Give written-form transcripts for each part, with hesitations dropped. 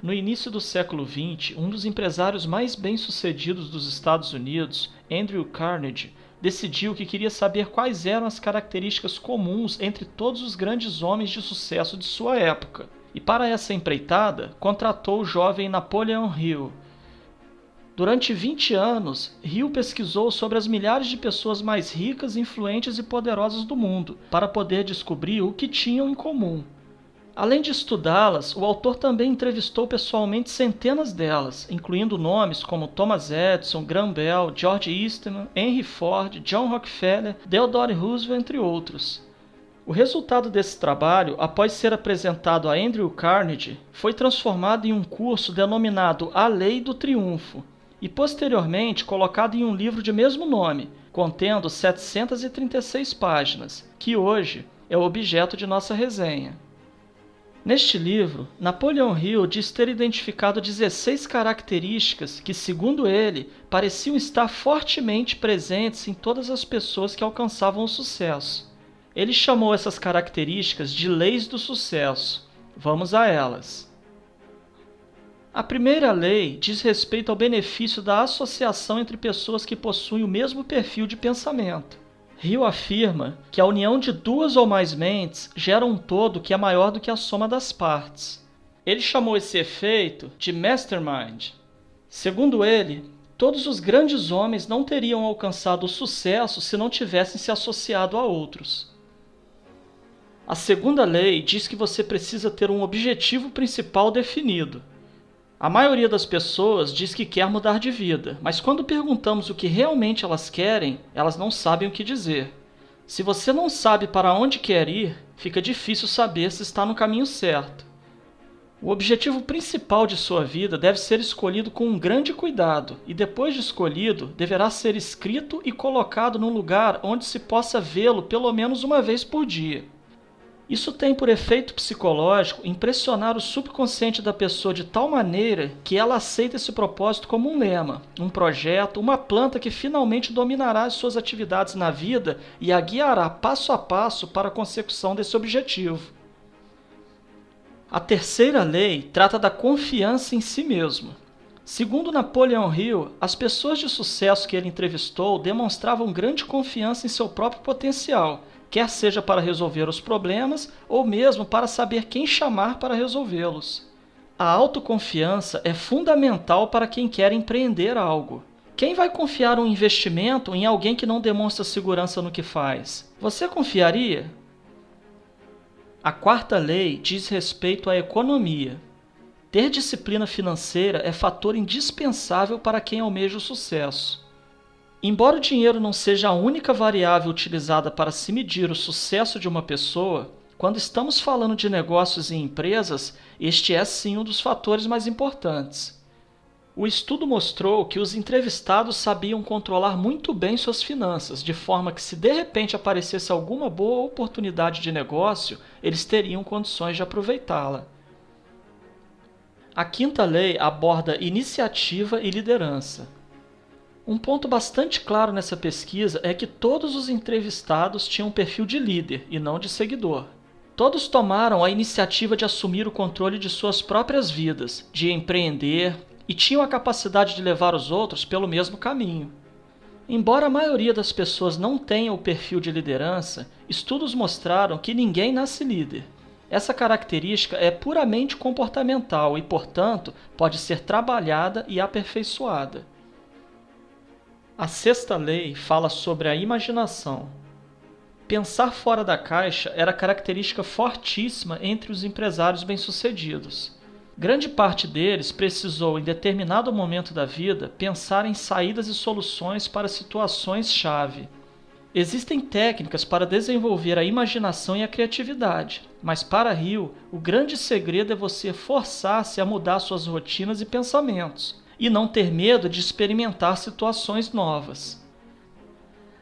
No início do século XX, um dos empresários mais bem-sucedidos dos Estados Unidos, Andrew Carnegie, decidiu que queria saber quais eram as características comuns entre todos os grandes homens de sucesso de sua época. E para essa empreitada, contratou o jovem Napoleon Hill. Durante 20 anos, Hill pesquisou sobre as milhares de pessoas mais ricas, influentes e poderosas do mundo, para poder descobrir o que tinham em comum. Além de estudá-las, o autor também entrevistou pessoalmente centenas delas, incluindo nomes como Thomas Edison, Graham Bell, George Eastman, Henry Ford, John Rockefeller, Theodore Roosevelt, entre outros. O resultado desse trabalho, após ser apresentado a Andrew Carnegie, foi transformado em um curso denominado A Lei do Triunfo e posteriormente colocado em um livro de mesmo nome, contendo 736 páginas, que hoje é o objeto de nossa resenha. Neste livro, Napoleon Hill diz ter identificado 16 características que, segundo ele, pareciam estar fortemente presentes em todas as pessoas que alcançavam o sucesso. Ele chamou essas características de leis do sucesso. Vamos a elas. A primeira lei diz respeito ao benefício da associação entre pessoas que possuem o mesmo perfil de pensamento. Hill afirma que a união de duas ou mais mentes gera um todo que é maior do que a soma das partes. Ele chamou esse efeito de mastermind. Segundo ele, todos os grandes homens não teriam alcançado o sucesso se não tivessem se associado a outros. A segunda lei diz que você precisa ter um objetivo principal definido. A maioria das pessoas diz que quer mudar de vida, mas quando perguntamos o que realmente elas querem, elas não sabem o que dizer. Se você não sabe para onde quer ir, fica difícil saber se está no caminho certo. O objetivo principal de sua vida deve ser escolhido com um grande cuidado e, depois de escolhido, deverá ser escrito e colocado num lugar onde se possa vê-lo pelo menos uma vez por dia. Isso tem por efeito psicológico impressionar o subconsciente da pessoa de tal maneira que ela aceita esse propósito como um lema, um projeto, uma planta que finalmente dominará as suas atividades na vida e a guiará passo a passo para a consecução desse objetivo. A terceira lei trata da confiança em si mesmo. Segundo Napoleon Hill, as pessoas de sucesso que ele entrevistou demonstravam grande confiança em seu próprio potencial, quer seja para resolver os problemas ou mesmo para saber quem chamar para resolvê-los. A autoconfiança é fundamental para quem quer empreender algo. Quem vai confiar um investimento em alguém que não demonstra segurança no que faz? Você confiaria? A quarta lei diz respeito à economia. Ter disciplina financeira é fator indispensável para quem almeja o sucesso. Embora o dinheiro não seja a única variável utilizada para se medir o sucesso de uma pessoa, quando estamos falando de negócios e empresas, este é sim um dos fatores mais importantes. O estudo mostrou que os entrevistados sabiam controlar muito bem suas finanças, de forma que se de repente aparecesse alguma boa oportunidade de negócio, eles teriam condições de aproveitá-la. A quinta lei aborda iniciativa e liderança. Um ponto bastante claro nessa pesquisa é que todos os entrevistados tinham um perfil de líder e não de seguidor. Todos tomaram a iniciativa de assumir o controle de suas próprias vidas, de empreender e tinham a capacidade de levar os outros pelo mesmo caminho. Embora a maioria das pessoas não tenha o perfil de liderança, estudos mostraram que ninguém nasce líder. Essa característica é puramente comportamental e, portanto, pode ser trabalhada e aperfeiçoada. A sexta lei fala sobre a imaginação. Pensar fora da caixa era característica fortíssima entre os empresários bem-sucedidos. Grande parte deles precisou, em determinado momento da vida, pensar em saídas e soluções para situações-chave. Existem técnicas para desenvolver a imaginação e a criatividade, mas para Hill, o grande segredo é você forçar-se a mudar suas rotinas e pensamentos, e não ter medo de experimentar situações novas.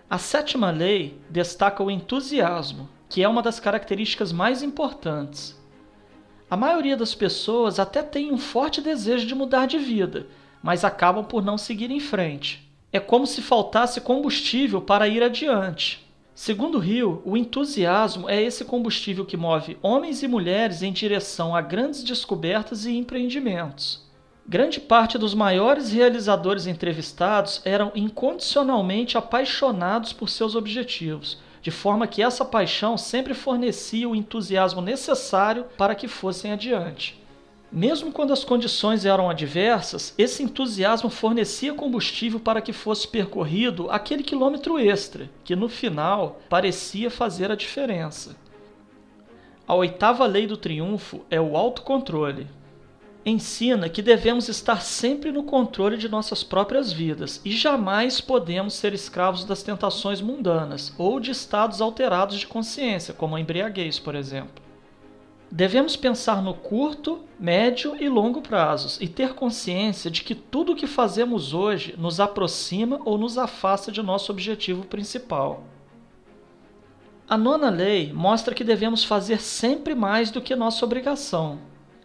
A sétima lei destaca o entusiasmo, que é uma das características mais importantes. A maioria das pessoas até tem um forte desejo de mudar de vida, mas acabam por não seguir em frente. É como se faltasse combustível para ir adiante. Segundo Hill, o entusiasmo é esse combustível que move homens e mulheres em direção a grandes descobertas e empreendimentos. Grande parte dos maiores realizadores entrevistados eram incondicionalmente apaixonados por seus objetivos, de forma que essa paixão sempre fornecia o entusiasmo necessário para que fossem adiante. Mesmo quando as condições eram adversas, esse entusiasmo fornecia combustível para que fosse percorrido aquele quilômetro extra, que no final parecia fazer a diferença. A oitava lei do triunfo é o autocontrole. Ensina que devemos estar sempre no controle de nossas próprias vidas e jamais podemos ser escravos das tentações mundanas ou de estados alterados de consciência, como a embriaguez, por exemplo. Devemos pensar no curto, médio e longo prazos e ter consciência de que tudo o que fazemos hoje nos aproxima ou nos afasta de nosso objetivo principal. A nona lei mostra que devemos fazer sempre mais do que nossa obrigação.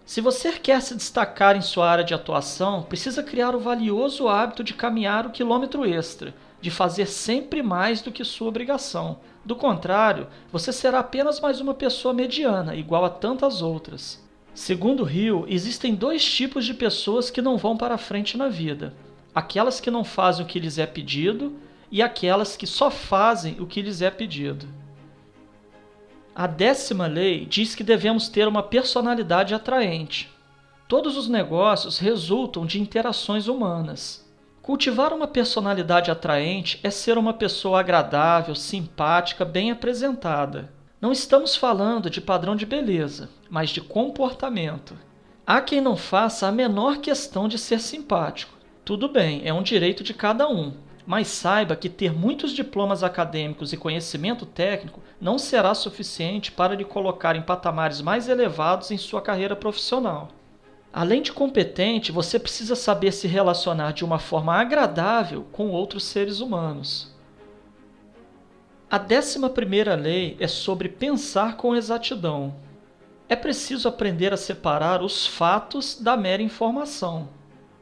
Se você quer se destacar em sua área de atuação, precisa criar o valioso hábito de caminhar o quilômetro extra, de fazer sempre mais do que sua obrigação. Do contrário, você será apenas mais uma pessoa mediana, igual a tantas outras. Segundo Hill, existem dois tipos de pessoas que não vão para a frente na vida: aquelas que não fazem o que lhes é pedido e aquelas que só fazem o que lhes é pedido. A 10ª lei diz que devemos ter uma personalidade atraente. Todos os negócios resultam de interações humanas. Cultivar uma personalidade atraente é ser uma pessoa agradável, simpática, bem apresentada. Não estamos falando de padrão de beleza, mas de comportamento. Há quem não faça a menor questão de ser simpático. Tudo bem, é um direito de cada um, mas saiba que ter muitos diplomas acadêmicos e conhecimento técnico não será suficiente para lhe colocar em patamares mais elevados em sua carreira profissional. Além de competente, você precisa saber se relacionar de uma forma agradável com outros seres humanos. A 11ª lei é sobre pensar com exatidão. É preciso aprender a separar os fatos da mera informação.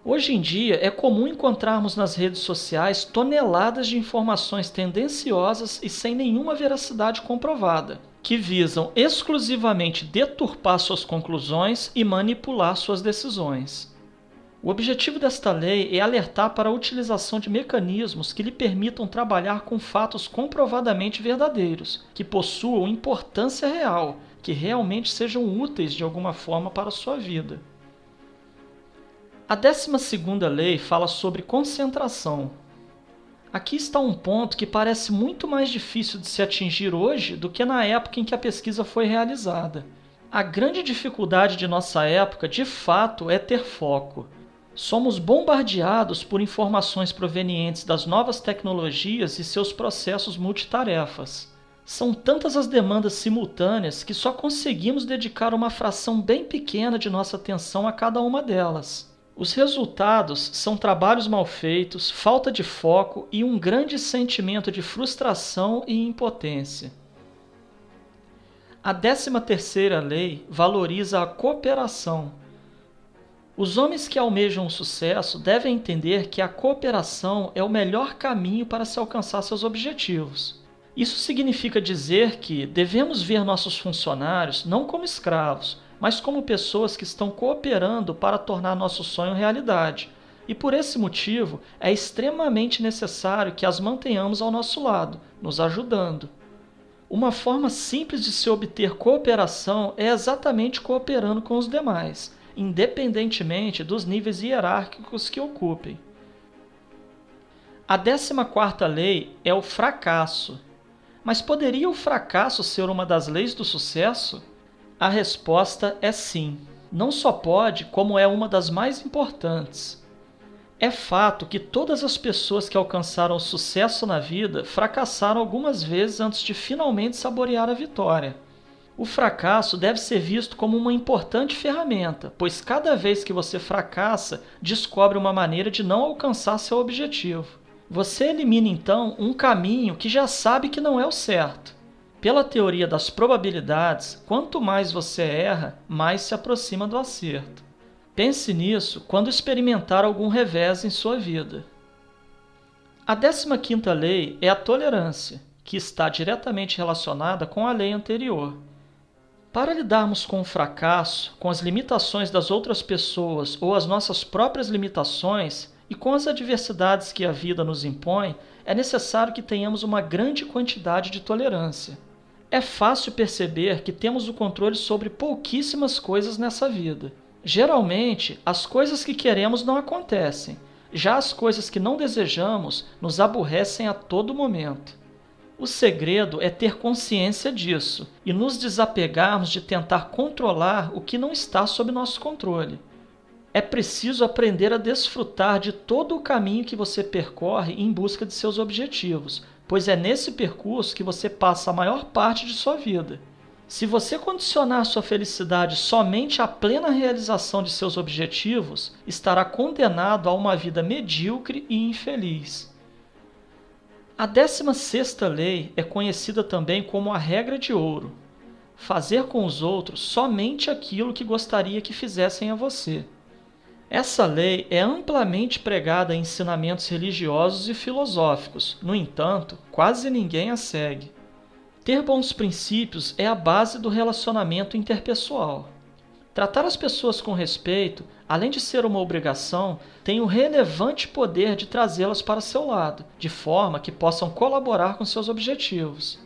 Hoje em dia, é comum encontrarmos nas redes sociais toneladas de informações tendenciosas e sem nenhuma veracidade comprovada, que visam exclusivamente deturpar suas conclusões e manipular suas decisões. O objetivo desta lei é alertar para a utilização de mecanismos que lhe permitam trabalhar com fatos comprovadamente verdadeiros, que possuam importância real, que realmente sejam úteis de alguma forma para a sua vida. A 12ª lei fala sobre concentração. Aqui está um ponto que parece muito mais difícil de se atingir hoje do que na época em que a pesquisa foi realizada. A grande dificuldade de nossa época, de fato, é ter foco. Somos bombardeados por informações provenientes das novas tecnologias e seus processos multitarefas. São tantas as demandas simultâneas que só conseguimos dedicar uma fração bem pequena de nossa atenção a cada uma delas. Os resultados são trabalhos mal feitos, falta de foco e um grande sentimento de frustração e impotência. A 13ª lei valoriza a cooperação. Os homens que almejam o sucesso devem entender que a cooperação é o melhor caminho para se alcançar seus objetivos. Isso significa dizer que devemos ver nossos funcionários não como escravos, mas como pessoas que estão cooperando para tornar nosso sonho realidade. E por esse motivo, é extremamente necessário que as mantenhamos ao nosso lado, nos ajudando. Uma forma simples de se obter cooperação é exatamente cooperando com os demais, independentemente dos níveis hierárquicos que ocupem. A 14ª lei é o fracasso. Mas poderia o fracasso ser uma das leis do sucesso? A resposta é sim. Não só pode, como é uma das mais importantes. É fato que todas as pessoas que alcançaram o sucesso na vida fracassaram algumas vezes antes de finalmente saborear a vitória. O fracasso deve ser visto como uma importante ferramenta, pois cada vez que você fracassa, descobre uma maneira de não alcançar seu objetivo. Você elimina então um caminho que já sabe que não é o certo. Pela teoria das probabilidades, quanto mais você erra, mais se aproxima do acerto. Pense nisso quando experimentar algum revés em sua vida. A 15ª lei é a tolerância. que está diretamente relacionada com a lei anterior. Para lidarmos com o fracasso, com as limitações das outras pessoas ou as nossas próprias limitações e com as adversidades que a vida nos impõe, é necessário que tenhamos uma grande quantidade de tolerância. É fácil perceber que temos o controle sobre pouquíssimas coisas nessa vida. Geralmente, as coisas que queremos não acontecem. Já as coisas que não desejamos nos aborrecem a todo momento. O segredo é ter consciência disso e nos desapegarmos de tentar controlar o que não está sob nosso controle. É preciso aprender a desfrutar de todo o caminho que você percorre em busca de seus objetivos, pois é nesse percurso que você passa a maior parte de sua vida. Se você condicionar sua felicidade somente à plena realização de seus objetivos, estará condenado a uma vida medíocre e infeliz. A 16ª lei é conhecida também como a regra de ouro: fazer com os outros somente aquilo que gostaria que fizessem a você. Essa lei é amplamente pregada em ensinamentos religiosos e filosóficos, no entanto, quase ninguém a segue. Ter bons princípios é a base do relacionamento interpessoal. Tratar as pessoas com respeito, além de ser uma obrigação, tem o relevante poder de trazê-las para seu lado, de forma que possam colaborar com seus objetivos.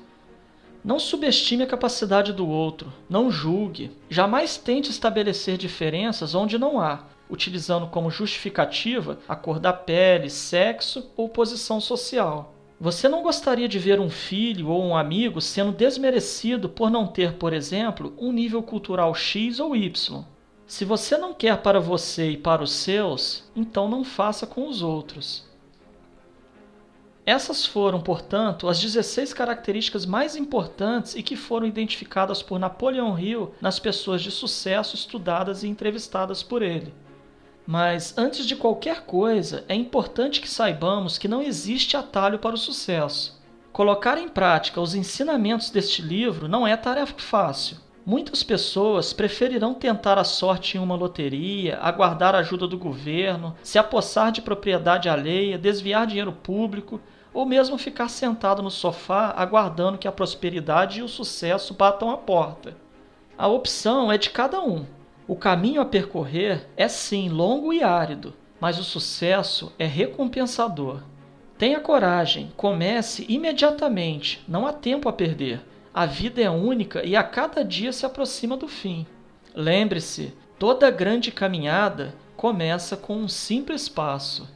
Não subestime a capacidade do outro, não julgue, jamais tente estabelecer diferenças onde não há, utilizando como justificativa a cor da pele, sexo ou posição social. Você não gostaria de ver um filho ou um amigo sendo desmerecido por não ter, por exemplo, um nível cultural X ou Y. Se você não quer para você e para os seus, então não faça com os outros. Essas foram, portanto, as 16 características mais importantes e que foram identificadas por Napoleão Hill nas pessoas de sucesso estudadas e entrevistadas por ele. Mas, antes de qualquer coisa, é importante que saibamos que não existe atalho para o sucesso. Colocar em prática os ensinamentos deste livro não é tarefa fácil. Muitas pessoas preferirão tentar a sorte em uma loteria, aguardar a ajuda do governo, se apossar de propriedade alheia, desviar dinheiro público, ou mesmo ficar sentado no sofá aguardando que a prosperidade e o sucesso batam à porta. A opção é de cada um. O caminho a percorrer é sim longo e árido, mas o sucesso é recompensador. Tenha coragem, comece imediatamente, não há tempo a perder. A vida é única e a cada dia se aproxima do fim. Lembre-se, toda grande caminhada começa com um simples passo.